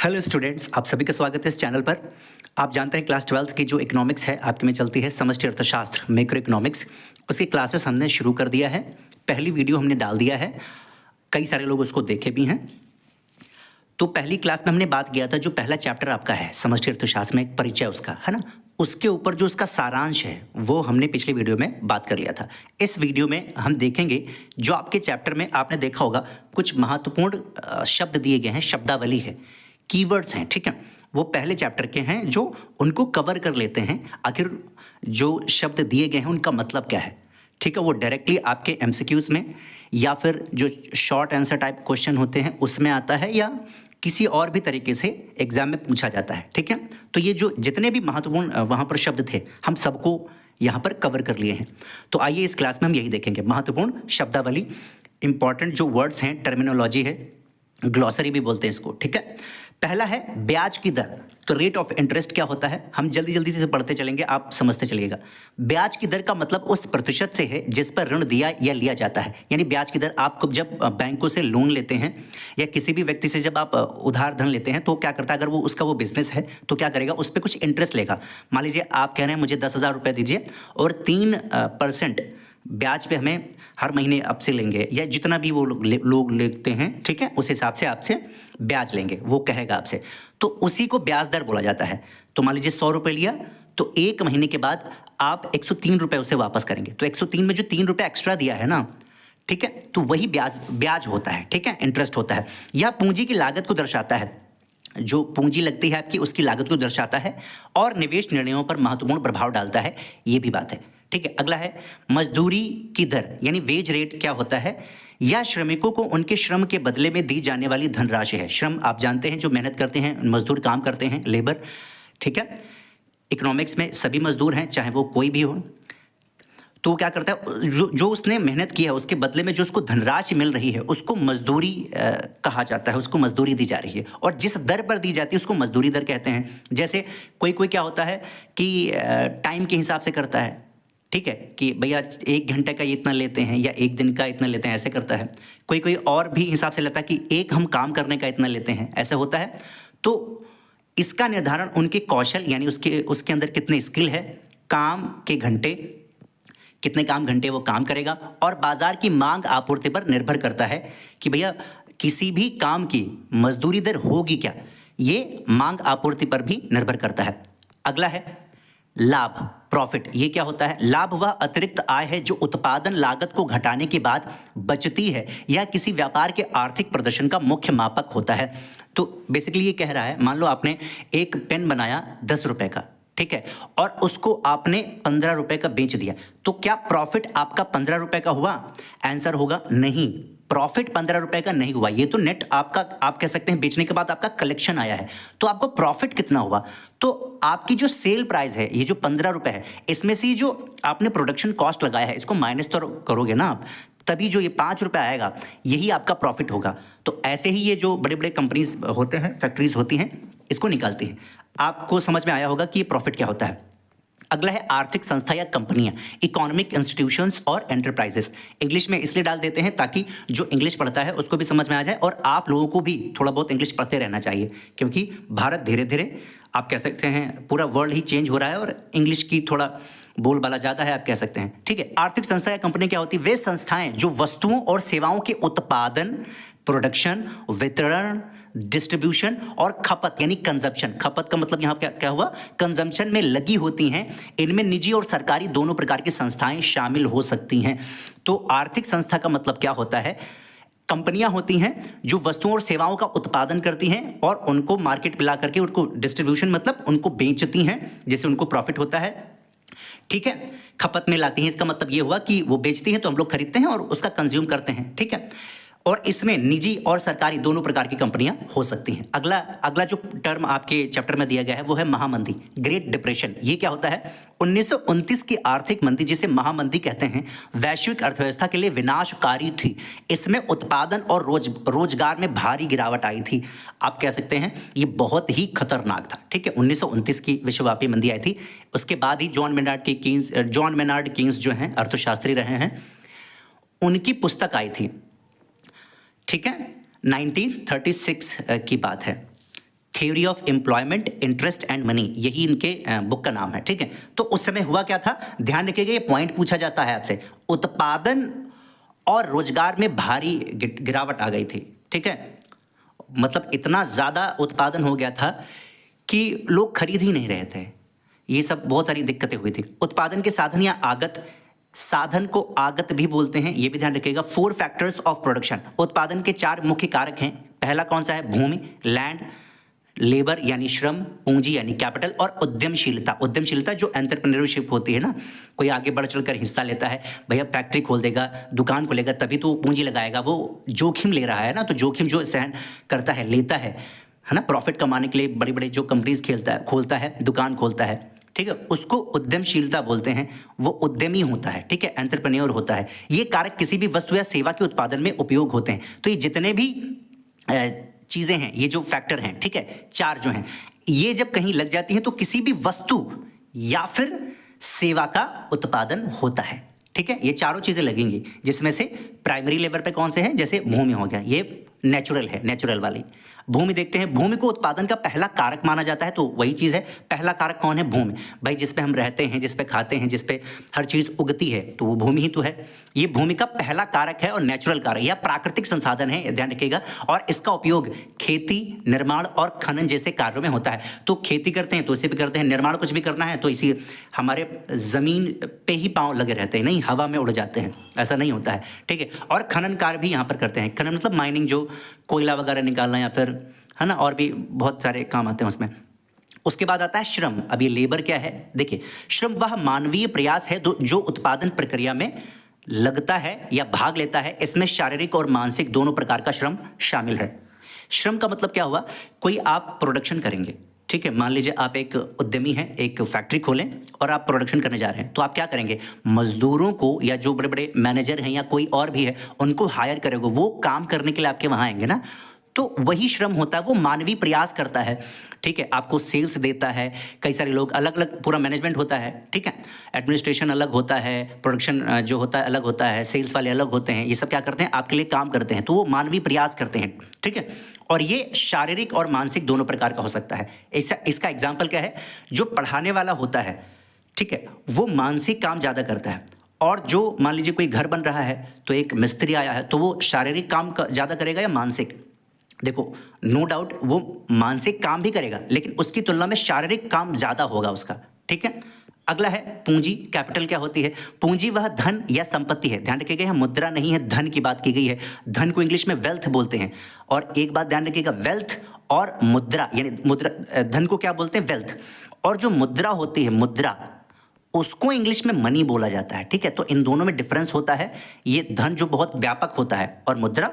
Hello students, आप सभी का स्वागत है इस चैनल पर। आप जानते हैं क्लास 12th की जो इकोनॉमिक्स है आपके में चलती है समष्टि अर्थशास्त्र मैक्रो इकोनॉमिक्स। उसकी क्लासेस हमने शुरू कर दिया है। पहली वीडियो हमने डाल दिया है, कई सारे लोग उसको देखे भी हैं। तो पहली क्लास में हमने बात किया था, जो पहला चैप्टर आपका है समष्टि अर्थशास्त्र में एक परिचय उसका है ना, उसके ऊपर जो उसका सारांश है वो हमने पिछले वीडियो में बात कर लिया था। इस वीडियो में हम देखेंगे जो आपके चैप्टर में आपने देखा होगा कुछ महत्वपूर्ण शब्द दिए गए हैं, शब्दावली है, कीवर्ड्स हैं, ठीक है। वो पहले चैप्टर के हैं जो उनको कवर कर लेते हैं, आखिर जो शब्द दिए गए हैं उनका मतलब क्या है, ठीक है। वो डायरेक्टली आपके एमसीक्यूज में या फिर जो शॉर्ट आंसर टाइप क्वेश्चन होते हैं उसमें आता है, या किसी और भी तरीके से एग्जाम में पूछा जाता है, ठीक है। तो ये जो जितने भी महत्वपूर्ण वहाँ पर शब्द थे हम सबको यहाँ पर कवर कर लिए हैं। तो आइए इस क्लास में हम यही देखेंगे, महत्वपूर्ण शब्दावली, इंपॉर्टेंट जो वर्ड्स हैं, टर्मिनोलॉजी है, ग्लॉसरी भी बोलते हैं इसको, ठीक है। पहला है ब्याज की दर। तो रेट ऑफ इंटरेस्ट क्या होता है, हम जल्दी जल्दी से पढ़ते चलेंगे, आप समझते चलिएगा। ब्याज की दर का मतलब उस प्रतिशत से है जिस पर ऋण दिया या लिया जाता है। यानी ब्याज की दर, आपको जब बैंकों से लोन लेते हैं या किसी भी व्यक्ति से जब आप उधार धन लेते हैं तो क्या करता है, अगर वो उसका वो बिजनेस है तो क्या करेगा, उस पर कुछ इंटरेस्ट लेगा। मान लीजिए आप कह रहे हैं मुझे 10,000 रुपये दीजिए और 3% ब्याज पे हमें हर महीने आपसे लेंगे, या जितना भी वो लोग लेते हैं, ठीक है, उस हिसाब से आपसे ब्याज लेंगे, वो कहेगा आपसे। तो उसी को ब्याज दर बोला जाता है। तो मान लीजिए 100 रुपये लिया तो 1 महीने के बाद आप 103 रुपये उसे वापस करेंगे। तो 103 में जो 3 रुपये एक्स्ट्रा दिया है ना, ठीक है, तो वही ब्याज होता है, ठीक है, इंटरेस्ट होता है। यह पूंजी की लागत को दर्शाता है, जो पूंजी लगती है आपकी उसकी लागत को दर्शाता है और निवेश निर्णयों पर महत्वपूर्ण प्रभाव डालता है, ये भी बात है, ठीक है। अगला है मजदूरी की दर, यानी वेज रेट क्या होता है, या श्रमिकों को उनके श्रम के बदले में दी जाने वाली धनराशि है। श्रम आप जानते हैं जो मेहनत करते हैं, मजदूर काम करते हैं, लेबर, ठीक है। इकोनॉमिक्स में सभी मजदूर हैं, चाहे वो कोई भी हो। तो वो क्या करता है, जो उसने मेहनत की है उसके बदले में जो उसको धनराशि मिल रही है उसको मजदूरी कहा जाता है, उसको मजदूरी दी जा रही है। और जिस दर पर दी जाती है उसको मजदूरी दर कहते हैं। जैसे कोई कोई क्या होता है कि टाइम के हिसाब से करता है, ठीक है, कि भैया 1 घंटे का ये इतना लेते हैं या 1 दिन का इतना लेते हैं, ऐसे करता है। कोई कोई और भी हिसाब से लेता है कि एक हम काम करने का इतना लेते हैं, ऐसा होता है। तो इसका निर्धारण उनके कौशल, यानी उसके अंदर कितने स्किल है, काम के घंटे, कितने काम घंटे वो काम करेगा, और बाजार की मांग आपूर्ति पर निर्भर करता है कि भैया किसी भी काम की मजदूरी दर होगी क्या, ये मांग आपूर्ति पर भी निर्भर करता है। अगला है लाभ, प्रॉफिट। ये क्या होता है, लाभ वह अतिरिक्त आय है जो उत्पादन लागत को घटाने के बाद बचती है या किसी व्यापार के आर्थिक प्रदर्शन का मुख्य मापक होता है। तो बेसिकली ये कह रहा है, मान लो आपने एक पेन बनाया 10 रुपए का, ठीक है, और उसको आपने 15 रुपए का बेच दिया, तो क्या प्रॉफिट आपका 15 रुपए का हुआ? आंसर होगा नहीं, प्रॉफिट 15 रुपए का नहीं हुआ। ये तो नेट आपका, आप कह सकते हैं बेचने के बाद आपका कलेक्शन आया है, तो आपको प्रॉफिट कितना हुआ? तो आपकी जो सेल प्राइस है, ये जो 15 रुपए है, इसमें से जो आपने प्रोडक्शन कॉस्ट लगाया है इसको माइनस तो करोगे ना आप, तभी जो ये 5 रुपये आएगा यही आपका प्रॉफिट होगा। तो ऐसे ही ये जो बड़े बड़े कंपनीज होते हैं, फैक्ट्रीज होती हैं, इसको निकालती हैं। आपको समझ में आया होगा कि ये प्रॉफिट क्या होता है। अगला है आर्थिक संस्था या कंपनियां, इकोनॉमिक इंस्टीट्यूशंस और एंटरप्राइजेस। इंग्लिश में इसलिए डाल देते हैं ताकि जो इंग्लिश पढ़ता है उसको भी समझ में आ जाए, और आप लोगों को भी थोड़ा बहुत इंग्लिश पढ़ते रहना चाहिए, क्योंकि भारत धीरे धीरे, आप कह सकते हैं पूरा वर्ल्ड ही चेंज हो रहा है और इंग्लिश की थोड़ा बोलबाला ज़्यादा है, आप कह सकते हैं, ठीक है। आर्थिक संस्था या कंपनी क्या होती है, वे संस्थाएं जो वस्तुओं और सेवाओं के उत्पादन, प्रोडक्शन, वितरण, डिस्ट्रीब्यूशन और खपत, यानी कंजम्पशन, खपत का मतलब यहाँ क्या क्या हुआ, कंजम्पशन में लगी होती हैं। इनमें निजी और सरकारी दोनों प्रकार की संस्थाएं शामिल हो सकती हैं। तो आर्थिक संस्था का मतलब क्या होता है, कंपनियां होती हैं जो वस्तुओं और सेवाओं का उत्पादन करती हैं और उनको मार्केट पे ला करके उनको डिस्ट्रीब्यूशन मतलब उनको बेचती हैं, जिससे उनको प्रॉफिट होता है, ठीक है। खपत में लाती हैं, इसका मतलब ये हुआ कि वो बेचती हैं तो हम लोग खरीदते हैं और उसका कंज्यूम करते हैं, ठीक है। और इसमें निजी और सरकारी दोनों प्रकार की कंपनियां हो सकती हैं। अगला जो टर्म आपके चैप्टर में दिया गया है वो है महामंदी, ग्रेट डिप्रेशन। ये क्या होता है, 1929 की आर्थिक मंदी, जिसे महामंदी कहते हैं, वैश्विक अर्थव्यवस्था के लिए विनाशकारी थी। इसमें उत्पादन और रोजगार में भारी गिरावट आई थी। आप कह सकते हैं ये बहुत ही खतरनाक था, ठीक है। 1929 की विश्वव्यापी मंदी आई थी। उसके बाद ही जॉन मेनार्ड कीन्स जो हैं अर्थशास्त्री रहे हैं, उनकी पुस्तक आई थी, ठीक है, 1936 की बात है। Theory of employment, interest and money, यही इनके बुक का नाम है, ठीक है। तो उस समय हुआ क्या था, ध्यान रखिएगा, ये पॉइंट पूछा जाता है आपसे, उत्पादन और रोजगार में भारी गिरावट आ गई थी, ठीक है। मतलब इतना ज़्यादा उत्पादन हो गया था कि लोग खरीद ही नहीं रहे थे, ये सब बहुत सारी दिक्कतें हुई थी। उत्पादन के साधन या आगत, साधन को आगत भी बोलते हैं, ये भी ध्यान रखिएगा। 4 फैक्टर्स ऑफ प्रोडक्शन, उत्पादन के 4 मुख्य कारक हैं। पहला कौन सा है, भूमि, लैंड, लेबर यानी श्रम, पूंजी यानी कैपिटल, और उद्यमशीलता। उद्यमशीलता जो एंटरप्रेन्योरशिप होती है ना, कोई आगे बढ़ चढ़कर हिस्सा लेता है, भैया फैक्ट्री खोल देगा, दुकान खोलेगा, तभी तो पूंजी लगाएगा, वो जोखिम ले रहा है ना, तो जोखिम जो सहन करता है, लेता है ना, प्रॉफिट कमाने के लिए बड़ी बड़ी जो कंपनीज खोलता है, दुकान खोलता है, ठीक है, उसको उद्यमशीलता बोलते हैं। वो उद्यमी होता है, ठीक है, एंटरप्रेन्योर होता है। ये कारक किसी भी वस्तु या सेवा के उत्पादन में उपयोग होते हैं। तो ये जितने भी चीज़ें हैं, ये जो फैक्टर हैं, ठीक है, 4 जो हैं, ये जब कहीं लग जाती हैं तो किसी भी वस्तु या फिर सेवा का उत्पादन होता है, ठीक है। ये चारों चीज़ें लगेंगी, जिसमें से प्राइमरी लेवल पे कौन से हैं, जैसे भूमि हो गया, ये नेचुरल है, नेचुरल वाली भूमि देखते हैं। भूमि को उत्पादन का पहला कारक माना जाता है, तो वही चीज़ है, पहला कारक कौन है, भूमि। भाई जिस पे हम रहते हैं, जिस पे खाते हैं, जिस पे हर चीज़ उगती है, तो वो भूमि ही तो है। ये भूमि का पहला कारक है और नेचुरल कारक या प्राकृतिक संसाधन है, ध्यान रखिएगा। और इसका उपयोग खेती, निर्माण और खनन जैसे कार्यों में होता है। तो खेती करते हैं तो इसे भी करते हैं, निर्माण कुछ भी करना है तो इसी हमारे ज़मीन पे ही पाँव लगे रहते हैं, नहीं हवा में उड़ जाते हैं, ऐसा नहीं होता है, ठीक है। और खनन कार्य भी यहाँ पर करते हैं। खनन मतलब माइनिंग, जो कोयला वगैरह निकालना या फिर है ना, और भी बहुत सारे काम आते हैं उसमें। उसके बाद आता है श्रम। अब ये लेबर क्या है, देखिए, श्रम वह मानवीय प्रयास है जो उत्पादन प्रक्रिया में लगता है या भाग लेता है। इसमें शारीरिक और मानसिक दोनों प्रकार का श्रम शामिल है। श्रम का मतलब क्या हुआ, कोई आप प्रोडक्शन करेंगे, ठीक है, मान लीजिए आप एक उद्यमी हैं, एक फैक्ट्री खोलें और आप प्रोडक्शन करने जा रहे हैं, तो आप क्या करेंगे, मजदूरों को या जो बड़े बड़े मैनेजर हैं या कोई और भी है, उनको हायर करेंगे, वो काम करने के लिए आपके वहाँ आएंगे ना, तो वही श्रम होता है, वो मानवीय प्रयास करता है, ठीक है, आपको सेल्स देता है। कई सारे लोग, अलग अलग पूरा मैनेजमेंट होता है, ठीक है, एडमिनिस्ट्रेशन अलग होता है, प्रोडक्शन जो होता है अलग होता है, सेल्स वाले अलग होते हैं, ये सब क्या करते हैं, आपके लिए काम करते हैं, तो वो मानवीय प्रयास करते हैं, ठीक है। और ये शारीरिक और मानसिक दोनों प्रकार का हो सकता है। इसका एग्जाम्पल क्या है, जो पढ़ाने वाला होता है, ठीक है, वो मानसिक काम ज़्यादा करता है, और जो मान लीजिए कोई घर बन रहा है तो एक मिस्त्री आया है, तो वो शारीरिक काम ज़्यादा करेगा या मानसिक, देखो नो डाउट वो मानसिक काम भी करेगा, लेकिन उसकी तुलना में शारीरिक काम ज़्यादा होगा उसका, ठीक है। अगला है पूंजी, कैपिटल क्या होती है, पूंजी वह धन या संपत्ति है। ध्यान रखिएगा, यहाँ मुद्रा नहीं है, धन की बात की गई है। धन को इंग्लिश में वेल्थ बोलते हैं। और एक बात ध्यान रखिएगा, वेल्थ और मुद्रा, यानी मुद्रा, धन को क्या बोलते हैं, वेल्थ, और जो मुद्रा होती है, मुद्रा, उसको इंग्लिश में मनी बोला जाता है, ठीक है। तो इन दोनों में डिफरेंस होता है। ये धन जो बहुत व्यापक होता है, और मुद्रा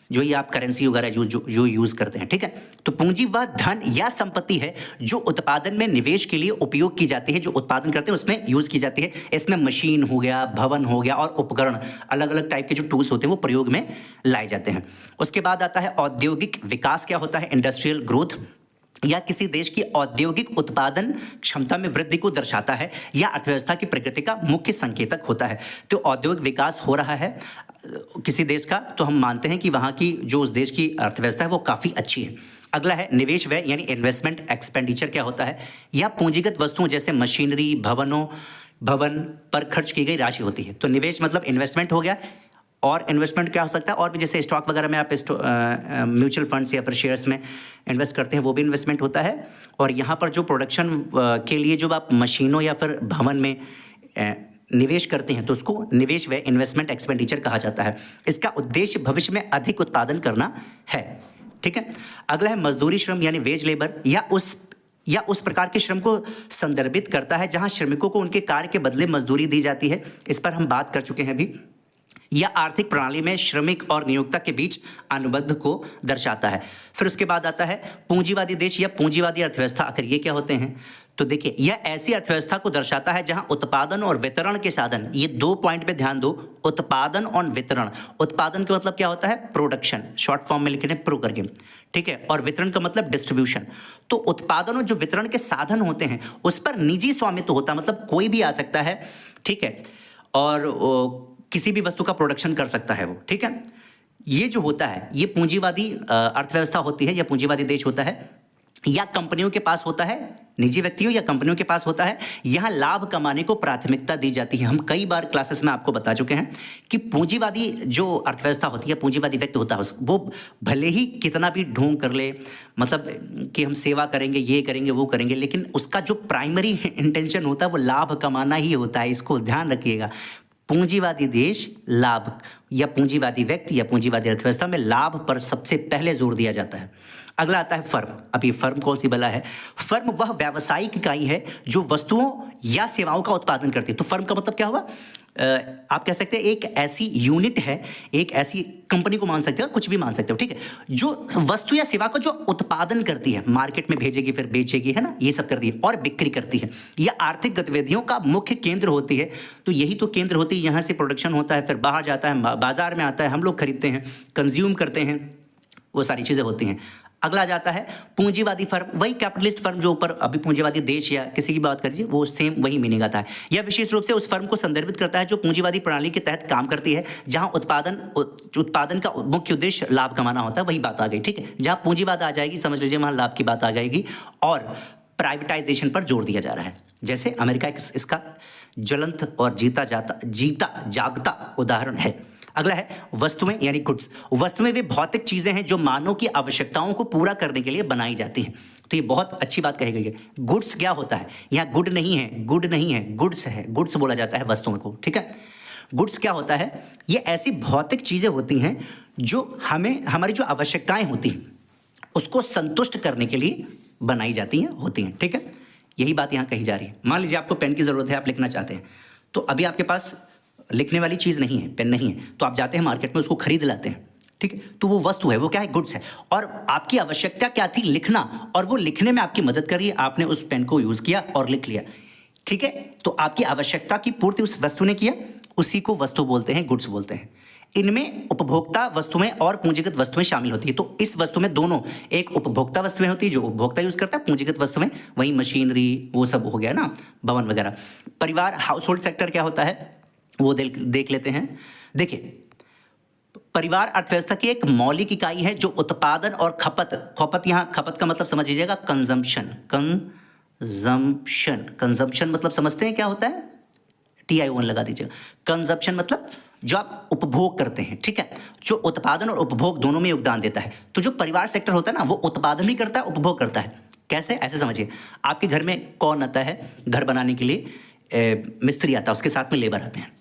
जो ये आप करेंसी वगैरह जो यूज़ करते हैं, ठीक है। तो पूंजी वह धन या संपत्ति है जो उत्पादन में निवेश के लिए उपयोग की जाती है, जो उत्पादन करते हैं उसमें यूज़ की जाती है। इसमें मशीन हो गया, भवन हो गया, और उपकरण, अलग अलग टाइप के जो टूल्स होते हैं वो प्रयोग में लाए जाते हैं। उसके बाद आता है औद्योगिक विकास। क्या होता है, इंडस्ट्रियल ग्रोथ, या किसी देश की औद्योगिक उत्पादन क्षमता में वृद्धि को दर्शाता है, या अर्थव्यवस्था की प्रगति का मुख्य संकेतक होता है। तो औद्योगिक विकास हो रहा है किसी देश का, तो हम मानते हैं कि वहाँ की जो उस देश की अर्थव्यवस्था है वो काफ़ी अच्छी है। अगला है निवेश व्यय, यानी इन्वेस्टमेंट एक्सपेंडिचर। क्या होता है, यह पूंजीगत वस्तुओं जैसे मशीनरी, भवन पर खर्च की गई राशि होती है। तो निवेश मतलब इन्वेस्टमेंट हो गया, और इन्वेस्टमेंट क्या हो सकता है, और भी जैसे स्टॉक वगैरह में आप म्यूचुअल फंड्स या फिर शेयर्स में इन्वेस्ट करते हैं, वो भी इन्वेस्टमेंट होता है। और यहाँ पर जो प्रोडक्शन के लिए जो आप मशीनों या फिर भवन में निवेश करते हैं, तो उसको निवेश व्यय, इन्वेस्टमेंट एक्सपेंडिचर कहा जाता है। इसका उद्देश्य भविष्य में अधिक उत्पादन करना है, ठीक है। अगला है मजदूरी श्रम, यानी वेज लेबर, या उस प्रकार के श्रम को संदर्भित करता है जहां श्रमिकों को उनके कार्य के बदले मजदूरी दी जाती है। इस पर हम बात कर चुके हैं अभी। यह आर्थिक प्रणाली में श्रमिक और नियोक्ता के बीच अनुबंध को दर्शाता है। फिर उसके बाद आता है पूंजीवादी देश या पूंजीवादी अर्थव्यवस्था। आखिर ये क्या होते हैं, तो देखिए, यह ऐसी अर्थव्यवस्था को दर्शाता है जहां उत्पादन और वितरण के साधन, ये 2 पॉइंट पे ध्यान दो, उत्पादन और वितरण। उत्पादन का मतलब क्या होता है, प्रोडक्शन, शॉर्ट फॉर्म में लिखे हैं प्रो करके, ठीक है, और वितरण का मतलब डिस्ट्रीब्यूशन। तो उत्पादन और जो वितरण के साधन होते हैं उस पर निजी स्वामित्व होता है, मतलब कोई भी आ सकता है, ठीक है, और किसी भी वस्तु का प्रोडक्शन कर सकता है वो, ठीक है। ये जो होता है ये पूंजीवादी अर्थव्यवस्था होती है या पूंजीवादी देश होता है। या कंपनियों के पास होता है, निजी व्यक्तियों या कंपनियों के पास होता है, यहां लाभ कमाने को प्राथमिकता दी जाती है। हम कई बार क्लासेस में आपको बता चुके हैं कि पूंजीवादी जो अर्थव्यवस्था होती है, पूंजीवादी व्यक्ति होता है, वो भले ही कितना भी ढोंग कर ले, मतलब कि हम सेवा करेंगे, ये करेंगे, वो करेंगे, लेकिन उसका जो प्राइमरी इंटेंशन होता है वो लाभ कमाना ही होता है। इसको ध्यान रखिएगा। पूंजीवादी देश लाभ, या पूंजीवादी व्यक्ति या पूंजीवादी अर्थव्यवस्था में लाभ पर सबसे पहले जोर दिया जाता है। अगला आता है फर्म। अब ये फर्म कौन सी बला है? फर्म वह व्यावसायिक इकाई है जो वस्तुओं या सेवाओं का उत्पादन करती है। तो फर्म का मतलब क्या हुआ? आप कह सकते हैं एक ऐसी यूनिट है, एक ऐसी कंपनी को मान सकते हो, कुछ भी मान सकते हो, ठीक है, जो वस्तु या सेवा को जो उत्पादन करती है, मार्केट में भेजेगी, फिर बेचेगी, है ना, ये सब करती है और बिक्री करती है, या आर्थिक गतिविधियों का मुख्य केंद्र होती है। तो यही तो केंद्र होती है, यहाँ से प्रोडक्शन होता है, फिर बाहर जाता है, बाजार में आता है, हम लोग खरीदते हैं, कंज्यूम करते हैं, वो सारी चीज़ें होती हैं। अगला जाता है पूंजीवादी फर्म, वही कैपिटलिस्ट फर्म जो ऊपर अभी पूंजीवादी देश या किसी की बात करिए, वो सेम वही मीनिंग आता है। यह विशेष रूप से उस फर्म को संदर्भित करता है जो पूंजीवादी प्रणाली के तहत काम करती है, जहां उत्पादन का मुख्य उद्देश्य लाभ कमाना होता है। वही बात आ गई, ठीक है, जहां पूंजीवाद आ जाएगी, समझ लीजिए वहां लाभ की बात आ जाएगी। और प्राइवेटाइजेशन पर जोर दिया जा रहा है, जैसे अमेरिका इसका ज्वलंत और जीता जागता उदाहरण है। अगला है वस्तुएं यानी गुड्स। वस्तुएं वे भौतिक चीजें हैं जो मानव की आवश्यकताओं को पूरा करने के लिए बनाई जाती हैं। तो ये बहुत अच्छी बात कही गई है। गुड्स क्या होता है? यहाँ गुड नहीं है, गुड्स है, गुड्स बोला जाता है वस्तुओं को, ठीक है। गुड्स क्या होता है? ये ऐसी भौतिक चीजें होती हैं जो हमें, हमारी जो आवश्यकताएं होती हैं उसको संतुष्ट करने के लिए बनाई जाती हैं, होती हैं, ठीक है। यही बात यहाँ कही जा रही है। मान लीजिए आपको पेन की जरूरत है, आप लिखना चाहते हैं, तो अभी आपके पास लिखने वाली चीज़ नहीं है, पेन नहीं है, तो आप जाते हैं मार्केट में, उसको खरीद लाते हैं, ठीक है। तो वो वस्तु है, वो क्या है? गुड्स है। और आपकी आवश्यकता क्या थी? लिखना, और वो लिखने में आपकी मदद कर रही है, आपने उस पेन को यूज़ किया और लिख लिया, ठीक है। तो आपकी आवश्यकता की पूर्ति उस वस्तु ने किया, उसी को वस्तु बोलते हैं, गुड्स बोलते हैं। इनमें उपभोक्ता वस्तुएं और पूंजीगत वस्तुएं शामिल होती है। तो इस वस्तु में दोनों, एक उपभोक्ता वस्तुएं होती है जो उपभोक्ता यूज करता है, पूंजीगत वस्तुएं वही मशीनरी, वो सब हो गया ना, भवन वगैरह। परिवार, हाउस होल्ड सेक्टर क्या होता है वो देख लेते हैं। देखिए, परिवार अर्थव्यवस्था की एक मौलिक इकाई है जो उत्पादन और खपत यहाँ खपत का मतलब समझ लीजिएगा कंजम्पशन मतलब समझते हैं क्या होता है? TION लगा दीजिएगा। कंजम्पशन मतलब जो आप उपभोग करते हैं, ठीक है, जो उत्पादन और उपभोग दोनों में योगदान देता है। तो जो परिवार सेक्टर होता है ना, वो उत्पादन भी करता है, उपभोग करता है। कैसे? ऐसे समझिए, आपके घर में कौन आता है घर बनाने के लिए? मिस्त्री आता है, उसके साथ में लेबर आते हैं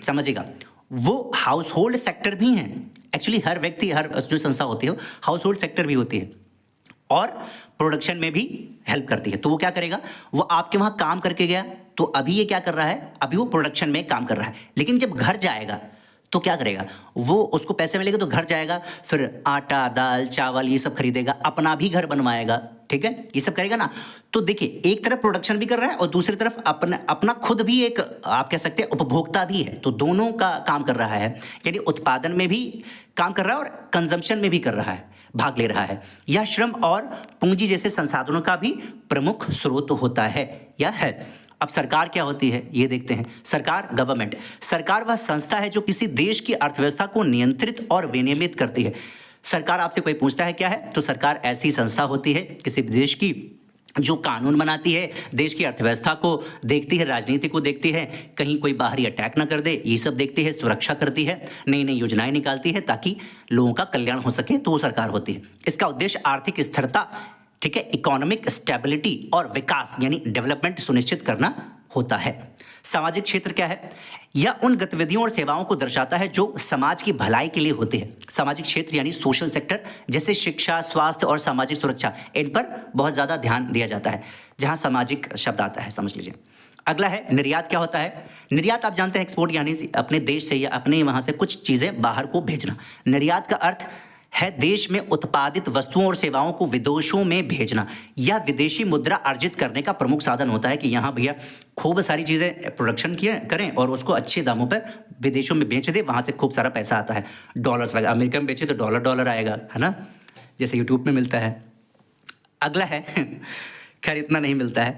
समझिएगा, वो हाउस होल्ड सेक्टर भी हैं। एक्चुअली हर व्यक्ति, हर जो संस्था होती है हाउस होल्ड सेक्टर भी होती है और प्रोडक्शन में भी हेल्प करती है। तो वो क्या करेगा? वो आपके वहाँ काम करके गया, तो अभी ये क्या कर रहा है? अभी वो प्रोडक्शन में काम कर रहा है, लेकिन जब घर जाएगा तो क्या करेगा? वो, उसको पैसे मिलेगा तो घर जाएगा, फिर आटा, दाल, चावल ये सब खरीदेगा, अपना भी घर बनवाएगा, ठीक है, ये सब करेगा ना। तो देखिए, एक तरफ प्रोडक्शन भी कर रहा है और दूसरी तरफ अपना खुद भी एक, आप कह सकते हैं, उपभोक्ता भी है। तो दोनों का काम कर रहा है, यानी उत्पादन में भी काम कर रहा है और कंजम्पशन में भी कर रहा है, भाग ले रहा है। यह श्रम और पूंजी जैसे संसाधनों का भी प्रमुख स्रोत होता है या है। अब सरकार क्या होती है ये देखते हैं। सरकार, गवर्नमेंट। सरकार वह संस्था है जो किसी देश की अर्थव्यवस्था को नियंत्रित और विनियमित करती है। सरकार, आपसे कोई पूछता है क्या है, तो सरकार ऐसी संस्था होती है किसी देश की जो कानून बनाती है, देश की अर्थव्यवस्था को देखती है, राजनीति को देखती है, कहीं कोई बाहरी अटैक ना कर दे, ये सब देखती है, सुरक्षा करती है, नई नई योजनाएं निकालती है ताकि लोगों का कल्याण हो सके, तो वो सरकार होती है। इसका उद्देश्य आर्थिक स्थिरता, ठीक है, इकोनॉमिक स्टेबिलिटी और विकास यानी डेवलपमेंट सुनिश्चित करना होता है। सामाजिक क्षेत्र क्या है? यह उन गतिविधियों और सेवाओं को दर्शाता है जो समाज की भलाई के लिए होते हैं। सामाजिक क्षेत्र यानी सोशल सेक्टर, जैसे शिक्षा, स्वास्थ्य और सामाजिक सुरक्षा, इन पर बहुत ज़्यादा ध्यान दिया जाता है, जहां सामाजिक शब्द आता है, समझ लीजिए। अगला है निर्यात। क्या होता है? निर्यात आप जानते हैं, एक्सपोर्ट यानी अपने देश से या अपने वहां से कुछ चीज़ें बाहर को भेजना। निर्यात का अर्थ है देश में उत्पादित वस्तुओं और सेवाओं को विदेशों में भेजना। यह विदेशी मुद्रा अर्जित करने का प्रमुख साधन होता है कि यहाँ भैया खूब सारी चीज़ें प्रोडक्शन करें और उसको अच्छे दामों पर विदेशों में बेच दे, वहाँ से खूब सारा पैसा आता है, डॉलर्स वगैरह। अमेरिका में बेचे तो डॉलर आएगा, है ना, जैसे यूट्यूब में मिलता है। अगला है खैर इतना नहीं मिलता है।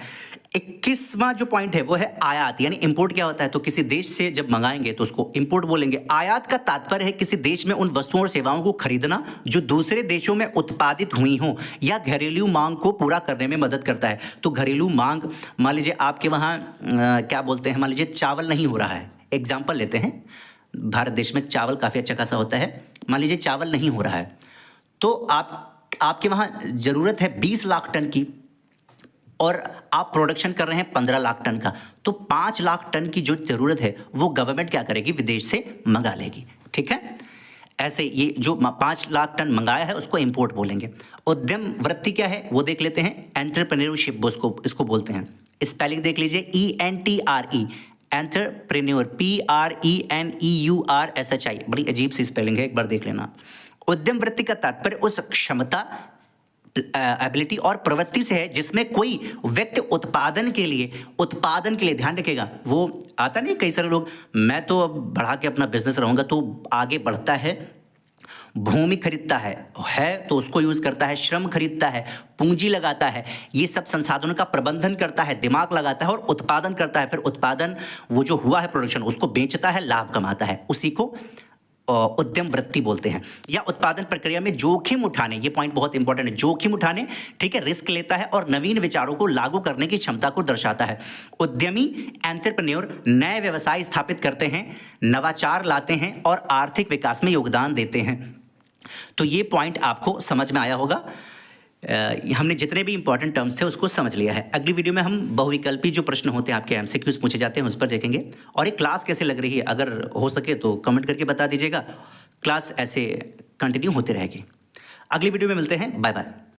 21वां जो पॉइंट है वो है आयात, यानी इंपोर्ट क्या होता है। तो किसी देश से जब मंगाएंगे तो उसको इंपोर्ट बोलेंगे। आयात का तात्पर्य है किसी देश में उन वस्तुओं और सेवाओं को खरीदना जो दूसरे देशों में उत्पादित हुई हों या घरेलू मांग को पूरा करने में मदद करता है। तो घरेलू मांग, मान लीजिए आपके वहाँ क्या बोलते हैं, मान लीजिए चावल नहीं हो रहा है, एग्जाम्पल लेते हैं, भारत देश में चावल काफ़ी अच्छा खासा होता है, मान लीजिए चावल नहीं हो रहा है, तो आपके वहाँ ज़रूरत है 20 लाख टन की और आप प्रोडक्शन कर रहे हैं 15 लाख टन का, तो 5 लाख टन की जो ज़रूरत है वो गवर्नमेंट क्या करेगी, विदेश से मंगा लेगी। ठीक है, ऐसे ये जो 5 लाख टन मंगाया है उसको इंपोर्ट बोलेंगे। उद्यम वृत्ति क्या है वो देख लेते हैं, एंटरप्रेन्योरशिप इसको बोलते हैं। स्पेलिंग देख लीजिए, ENTRE, एंटरप्रेन्योर, PRENEURSHI, बड़ी अजीब सी स्पेलिंग है, एक बार देख लेना। उद्यम वृत्ति का तात्पर्य उस क्षमता, एबिलिटी और प्रवृत्ति से है जिसमें कोई व्यक्ति उत्पादन के लिए ध्यान रखेगा। वो आता नहीं, कई सारे लोग, मैं तो अब बढ़ा के अपना बिजनेस रहूंगा, तो आगे बढ़ता है, भूमि खरीदता है तो उसको यूज करता है, श्रम खरीदता है, पूंजी लगाता है, ये सब संसाधनों का प्रबंधन करता है, दिमाग लगाता है और उत्पादन करता है। फिर उत्पादन, वो जो हुआ है प्रोडक्शन, उसको बेचता है, लाभ कमाता है, उसी को उद्यम वृत्ति बोलते हैं। या उत्पादन प्रक्रिया में जोखिम उठाने, ये पॉइंट बहुत इंपॉर्टेंट है, जोखिम उठाने, ठीक है, रिस्क लेता है और नवीन विचारों को लागू करने की क्षमता को दर्शाता है। उद्यमी, एंटरप्रेन्योर, नए व्यवसाय स्थापित करते हैं, नवाचार लाते हैं और आर्थिक विकास में योगदान देते हैं। तो ये पॉइंट आपको समझ में आया होगा। हमने जितने भी इंपॉर्टेंट टर्म्स थे उसको समझ लिया है। अगली वीडियो में हम बहुविकल्पी जो प्रश्न होते हैं, आपके एमसीक्यूज पूछे जाते हैं, उस पर देखेंगे। और ये क्लास कैसे लग रही है, अगर हो सके तो कमेंट करके बता दीजिएगा। क्लास ऐसे कंटिन्यू होती रहेगी। अगली वीडियो में मिलते हैं, बाय बाय।